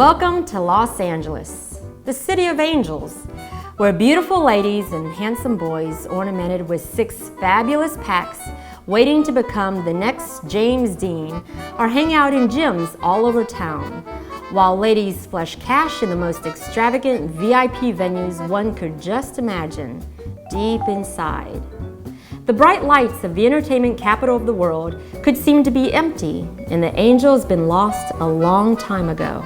Welcome to Los Angeles, the city of angels, where beautiful ladies and handsome boys ornamented with 6 fabulous packs waiting to become the next James Dean are hang out in gyms all over town, while ladies flush cash in the most extravagant VIP venues one could just imagine, deep inside. The bright lights of the entertainment capital of the world could seem to be empty, and the angel's been lost a long time ago.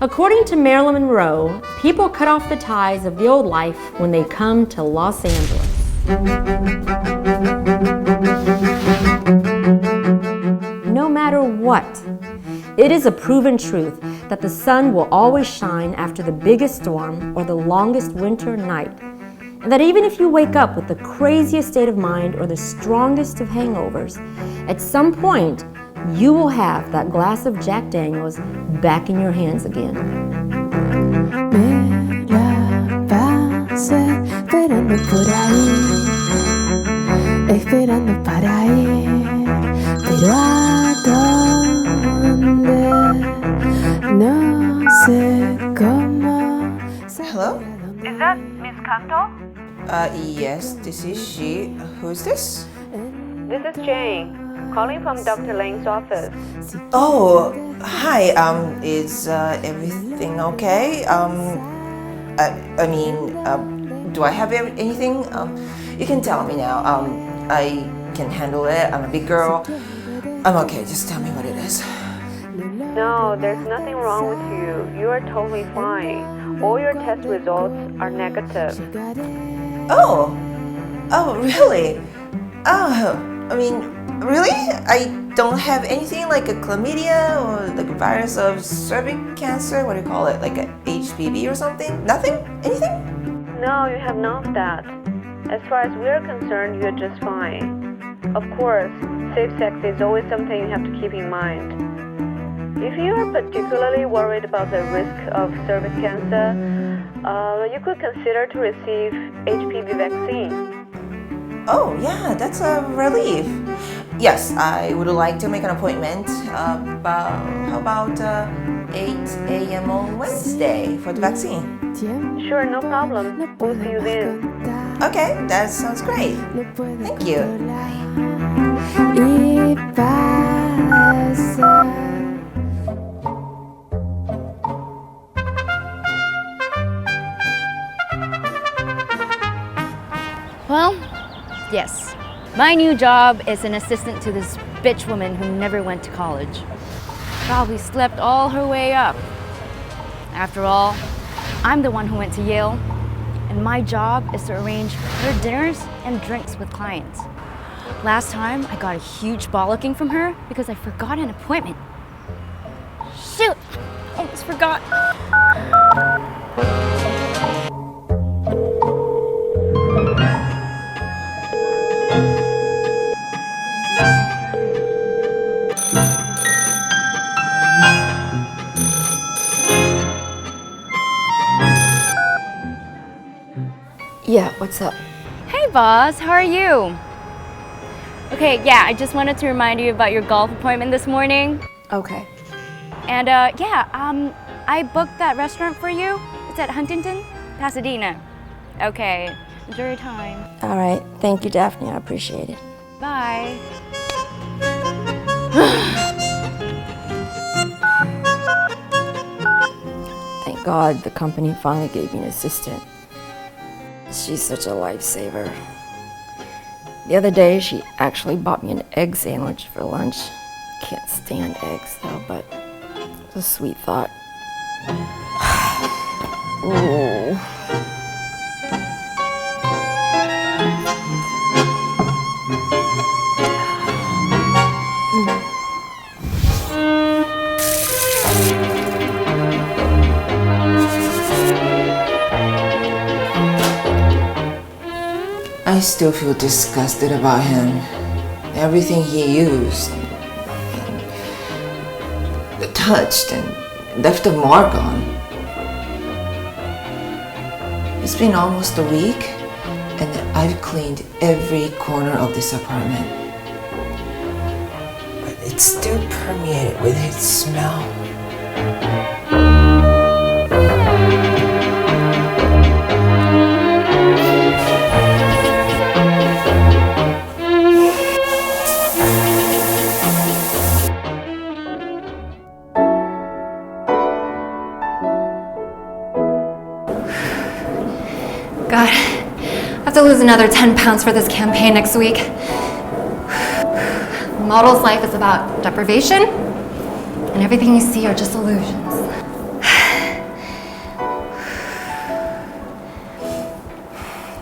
According to Marilyn Monroe, people cut off the ties of the old life when they come to Los Angeles. No matter what, it is a proven truth that the sun will always shine after the biggest storm or the longest winter night. And that even if you wake up with the craziest state of mind or the strongest of hangovers, at some point, you will have that glass of Jack Daniels back in your hands again. Me la pasé esperando por ahí, esperando para ir, pero ¿a dónde? No sé cómo. Hello? Is that Miss Kanto? Yes, this is she. Who's this? This is Jane, calling from Dr. Lang's office. Oh, hi. Is everything okay? Do I have anything? You can tell me now. I can handle it. I'm a big girl. I'm okay. Just tell me what it is. No, there's nothing wrong with you. You are totally fine. All your test results are negative. Oh, really? Really? I don't have anything like a chlamydia or like a virus of cervix cancer. What do you call it? Like a HPV or something? Nothing? Anything? No, you have none of that. As far as we are concerned, you're just fine. Of course, safe sex is always something you have to keep in mind. If you are particularly worried about the risk of cervix cancer, you could consider to receive HPV vaccine. Oh, yeah, that's a relief. Yes, I would like to make an appointment. How about 8 a.m. on Wednesday for the vaccine? Sure, no problem. We'll see you then. Okay, that sounds great. Thank you. Y pasa. Well, yes. My new job is an assistant to this bitch woman who never went to college. Probably slept all her way up. After all, I'm the one who went to Yale, and my job is to arrange her dinners and drinks with clients. Last time, I got a huge bollocking from her because I forgot an appointment. Shoot! Almost forgot. Yeah, what's up? Hey boss, how are you? Okay, yeah, I just wanted to remind you about your golf appointment this morning. Okay. And I booked that restaurant for you. It's at Huntington, Pasadena. Okay, enjoy your time. All right. Thank you, Daphne. I appreciate it. Bye. Thank God the company finally gave me an assistant. She's such a lifesaver. The other day, she actually bought me an egg sandwich for lunch. Can't stand eggs, though, but it's a sweet thought. Ooh. I still feel disgusted about him. Everything he used, and touched, and left a mark on. It's been almost a week, and I've cleaned every corner of this apartment. But it's still permeated with his smell. God, I have to lose another 10 pounds for this campaign next week. Model's life is about deprivation, and everything you see are just illusions.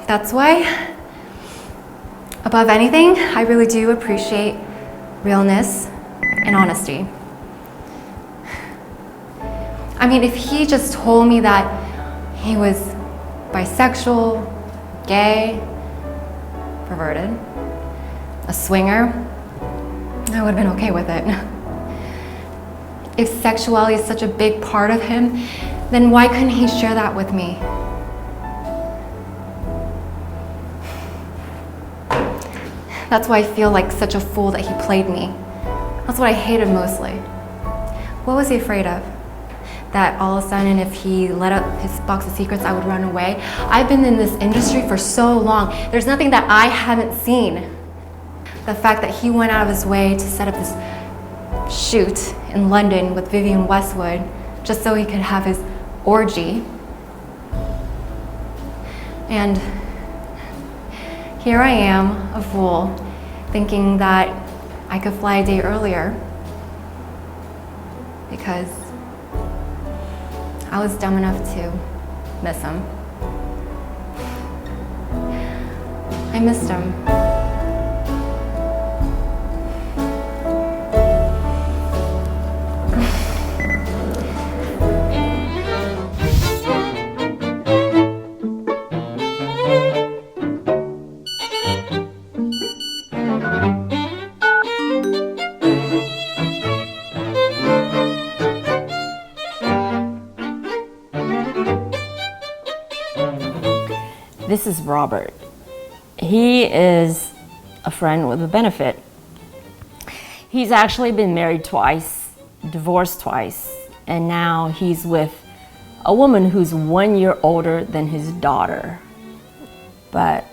That's why, above anything, I really do appreciate realness and honesty. I mean, if he just told me that he was bisexual, gay, perverted, a swinger, I would have been okay with it. If sexuality is such a big part of him, then why couldn't he share that with me? That's why I feel like such a fool that he played me. That's what I hated mostly. What was he afraid of? That all of a sudden if he let up his box of secrets, I would run away? I've been in this industry for so long. There's nothing that I haven't seen. The fact that he went out of his way to set up this shoot in London with Vivienne Westwood just so he could have his orgy. And here I am, a fool, thinking that I could fly a day earlier because I was dumb enough to miss him. I missed him. This is Robert. He is a friend with a benefit. He's actually been married twice, divorced twice, and now he's with a woman who's 1 year older than his daughter. But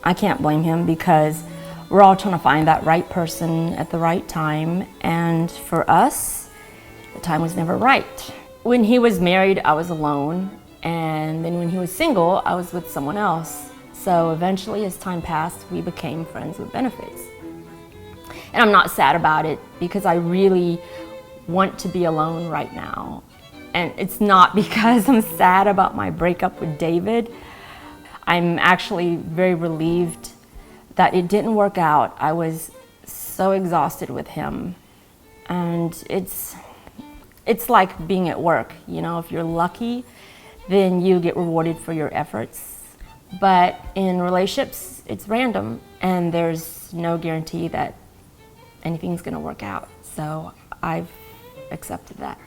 I can't blame him because we're all trying to find that right person at the right time, and for us, the time was never right. When he was married, I was alone. And then when he was single, I was with someone else. So eventually, as time passed, we became friends with benefits. And I'm not sad about it because I really want to be alone right now. And it's not because I'm sad about my breakup with David. I'm actually very relieved that it didn't work out. I was so exhausted with him. And it's like being at work. You know, if you're lucky, then you get rewarded for your efforts. But in relationships, it's random, and there's no guarantee that anything's gonna work out. So I've accepted that.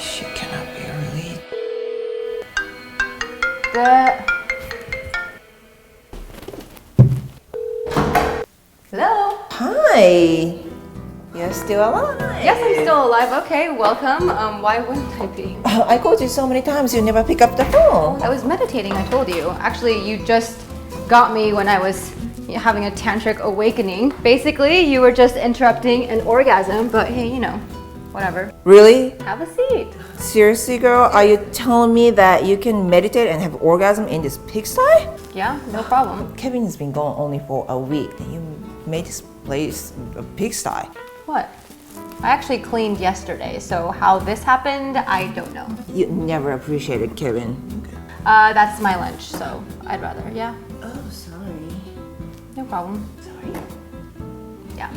She cannot be early. Hello? Hi. You're still alive? Yes, I'm still alive. Okay, welcome. Why wouldn't I be? I called you so many times, you never pick up the phone. I was meditating, I told you. Actually, you just got me when I was having a tantric awakening. Basically, you were just interrupting an orgasm, but hey, you know, whatever. Really? Have a seat. Seriously, girl? Are you telling me that you can meditate and have orgasm in this pigsty? Yeah, no problem. Kevin has been gone only for a week, and you made this place a pigsty. What? I actually cleaned yesterday, so how this happened, I don't know. You never appreciated Kevin. That's my lunch, so I'd rather, yeah. Oh, sorry. No problem. Sorry. Yeah.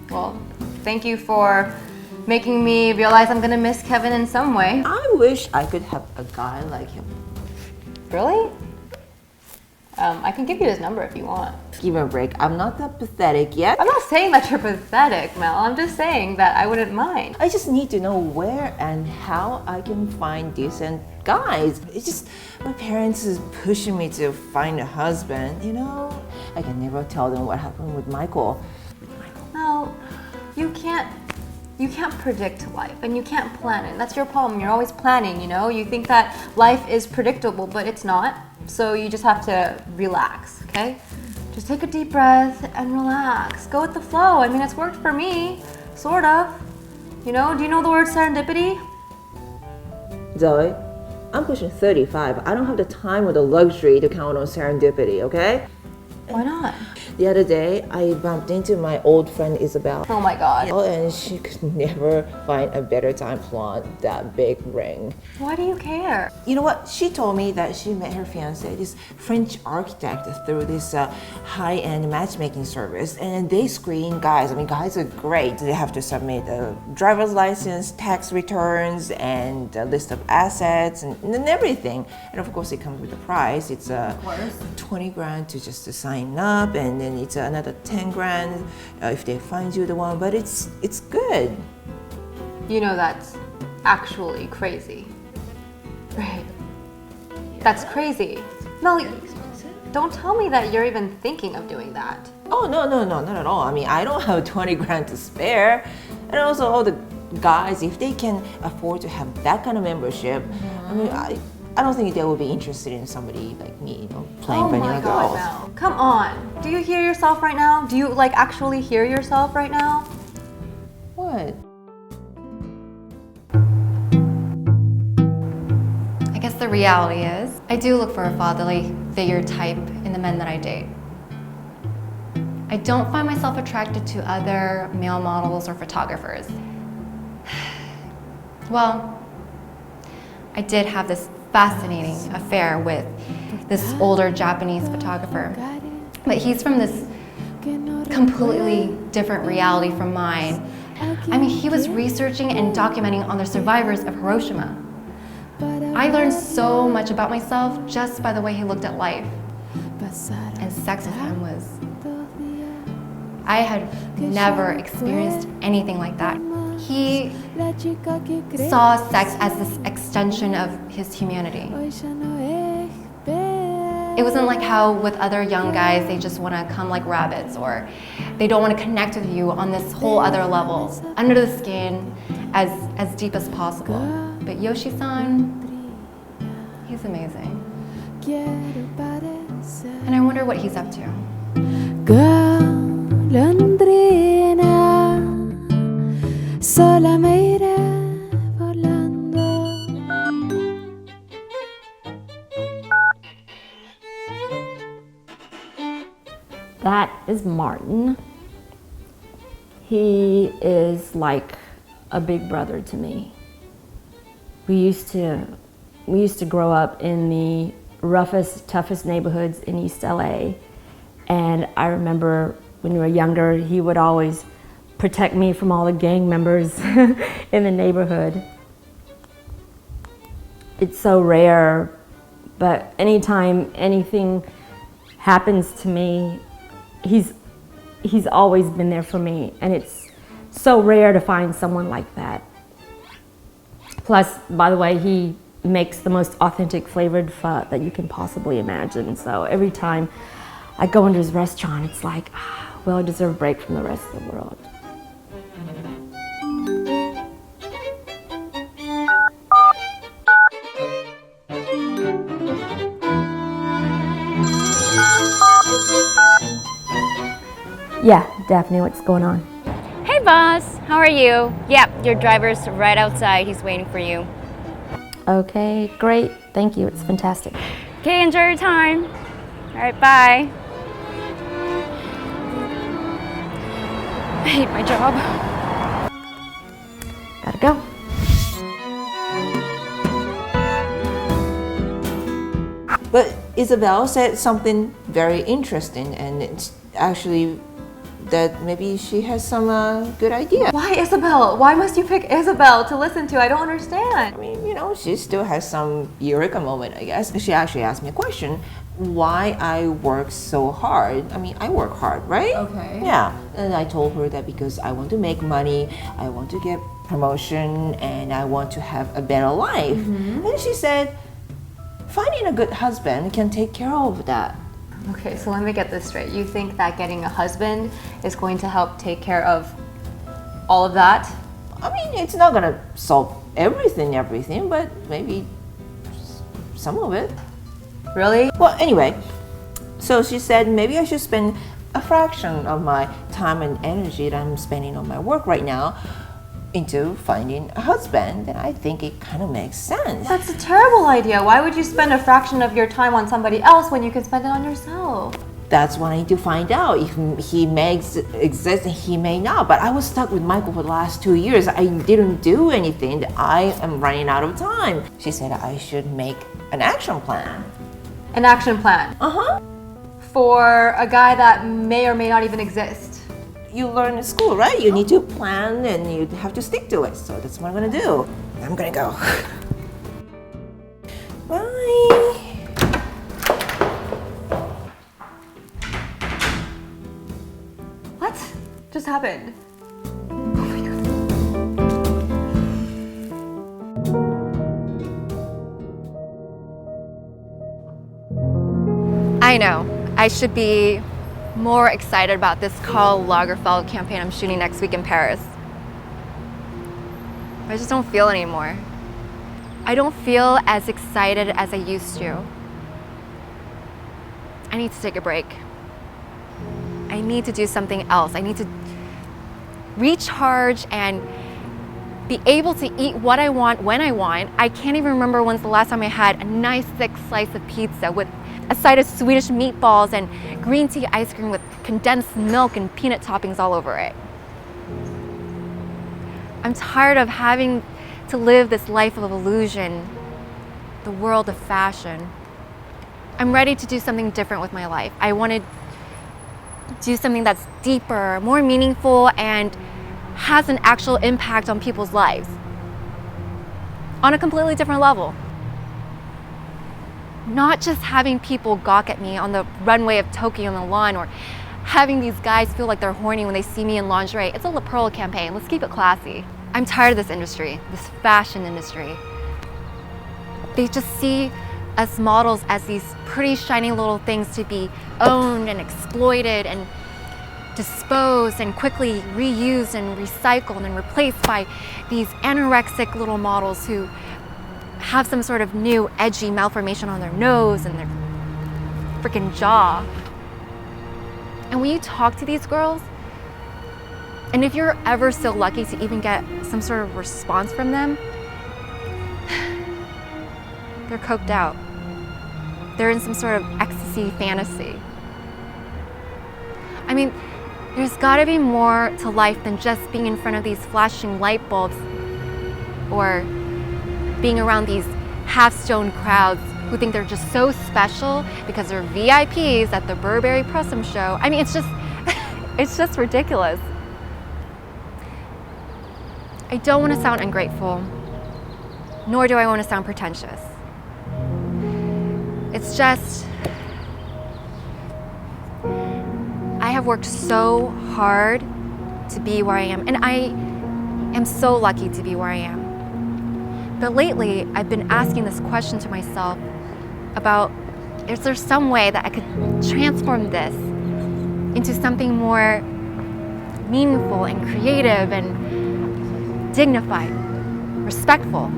Well, thank you for making me realize I'm gonna miss Kevin in some way. I wish I could have a guy like him. Really? I can give you his number if you want. Give me a break. I'm not that pathetic yet. I'm not saying that you're pathetic, Mel. I'm just saying that I wouldn't mind. I just need to know where and how I can find decent guys. It's just my parents is pushing me to find a husband, you know? I can never tell them what happened with Michael. No, you can't predict life and you can't plan it. That's your problem. You're always planning, you know? You think that life is predictable, but it's not. So you just have to relax, okay? Just take a deep breath and relax. Go with the flow. I mean, it's worked for me, sort of. You know, do you know the word serendipity? Zoe, I'm pushing 35. I don't have the time or the luxury to count on serendipity, okay? Why not? The other day, I bumped into my old friend Isabel. Oh my God. Oh, and she could never find a better time to flaunt that big ring. Why do you care? You know what? She told me that she met her fiance, this French architect, through this high-end matchmaking service, and they screen guys. I mean, guys are great. They have to submit a driver's license, tax returns, and a list of assets, and everything. And of course, it comes with a price. It's 20 grand to just to sign up, and then it's another 10 grand if they find you the one. But it's good. You know that's actually crazy. Right. That's crazy. Mel, don't tell me that you're even thinking of doing that. Oh, no, not at all. I mean, I don't have 20 grand to spare. And also all the guys, if they can afford to have that kind of membership, I mean, I don't think they will be interested in somebody like me, you know, playing vanilla girls. Mel. Come on. Do you hear yourself right now? Do you like actually hear yourself right now? What? I guess the reality is, I do look for a fatherly figure type in the men that I date. I don't find myself attracted to other male models or photographers. Well, I did have this fascinating affair with this older Japanese photographer, but he's from this completely different reality from mine. I mean, he was researching and documenting on the survivors of Hiroshima. I learned so much about myself just by the way he looked at life. And sex with him was... I had never experienced anything like that. He saw sex as this extension of his humanity. It wasn't like how with other young guys, they just want to come like rabbits, or they don't want to connect with you on this whole other level, under the skin, as deep as possible. But Yoshi-san, he's amazing. And I wonder what he's up to. Golondrina, sola me iré volando. That is Martin. He is like a big brother to me. We used to grow up in the roughest, toughest neighborhoods in East LA. And I remember when we were younger, he would always protect me from all the gang members in the neighborhood. It's so rare, but anytime anything happens to me, he's always been there for me, and it's so rare to find someone like that. Plus, by the way, he makes the most authentic flavored pho that you can possibly imagine. So every time I go into his restaurant, it's like, well-deserved break from the rest of the world. Yeah, Daphne, what's going on? Hey boss, how are you? Yep, your driver's right outside. He's waiting for you. Okay, great. Thank you. It's fantastic. Okay, enjoy your time. All right, bye. I hate my job. Gotta go. But Isabel said something very interesting, and actually that maybe she has some good idea. Why Isabel? Why must you pick Isabel to listen to? I don't understand. I mean, you know, she still has some eureka moment, I guess. She actually asked me a question, why I work so hard. I mean, I work hard, right? Okay. Yeah. And I told her that because I want to make money, I want to get promotion, and I want to have a better life. And she said, finding a good husband can take care of that. Okay, so let me get this straight. You think that getting a husband is going to help take care of all of that? I mean, it's not gonna solve everything, but maybe some of it. Really? Well, anyway, so she said maybe I should spend a fraction of my time and energy that I'm spending on my work right now into finding a husband, and I think it kind of makes sense. That's a terrible idea. Why would you spend a fraction of your time on somebody else when you can spend it on yourself? That's what I need to find out. If he may exist, he may not. But I was stuck with Michael for the last 2 years. I didn't do anything. I am running out of time. She said I should make an action plan. An action plan? Uh-huh. For a guy that may or may not even exist. You learn in school, right? You need to plan and you have to stick to it. So that's what I'm gonna do. I'm gonna go. Bye. What just happened? I know. I should be more excited about this Karl Lagerfeld campaign I'm shooting next week in Paris. I just don't feel anymore. I don't feel as excited as I used to. I need to take a break. I need to do something else. I need to recharge and be able to eat what I want when I want. I can't even remember when's the last time I had a nice thick slice of pizza with a side of Swedish meatballs and green tea ice cream with condensed milk and peanut toppings all over it. I'm tired of having to live this life of illusion, the world of fashion. I'm ready to do something different with my life. I want to do something that's deeper, more meaningful, and has an actual impact on people's lives on a completely different level. Not just having people gawk at me on the runway of Tokyo Milan, or having these guys feel like they're horny when they see me in lingerie. It's a La Pearl campaign. Let's keep it classy. I'm tired of this industry, this fashion industry. They just see us models as these pretty shiny little things to be owned and exploited and disposed and quickly reused and recycled and replaced by these anorexic little models who have some sort of new edgy malformation on their nose and their freaking jaw. And when you talk to these girls, and if you're ever so lucky to even get some sort of response from them, they're coked out. They're in some sort of ecstasy fantasy. I mean, there's gotta be more to life than just being in front of these flashing light bulbs or being around these half-stoned crowds who think they're just so special because they're VIPs at the Burberry Pressum show. I mean, it's just ridiculous. I don't want to sound ungrateful, nor do I want to sound pretentious. It's just, I have worked so hard to be where I am, and I am so lucky to be where I am. But lately, I've been asking this question to myself about, is there some way that I could transform this into something more meaningful and creative and dignified, respectful?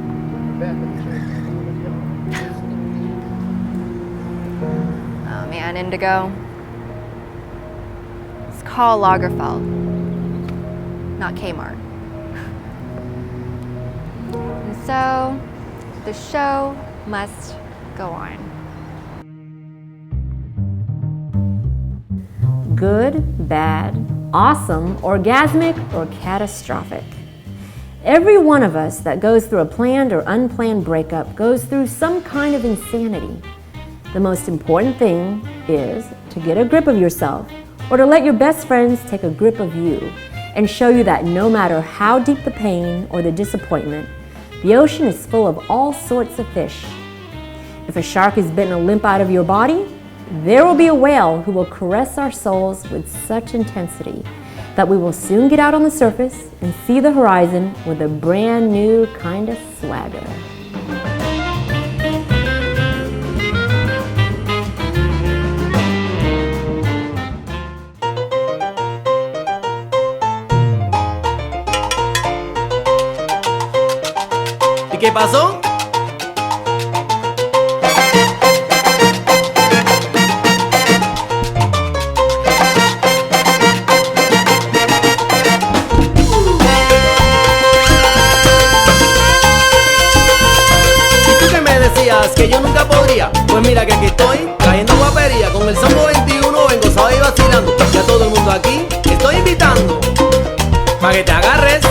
Oh man, Indigo. It's Karl Lagerfeld, not Kmart. And so, the show must go on. Good, bad, awesome, orgasmic, or catastrophic. Every one of us that goes through a planned or unplanned breakup goes through some kind of insanity. The most important thing is to get a grip of yourself, or to let your best friends take a grip of you and show you that no matter how deep the pain or the disappointment, the ocean is full of all sorts of fish. If a shark has bitten a limp out of your body, there will be a whale who will caress our souls with such intensity that we will soon get out on the surface and see the horizon with a brand new kind of swagger. ¿Y qué pasó? Que yo nunca podría, pues mira que aquí estoy trayendo guapería. Con el S1.E2 vengo suave y vacilando, y a todo el mundo aquí estoy invitando para que te agarres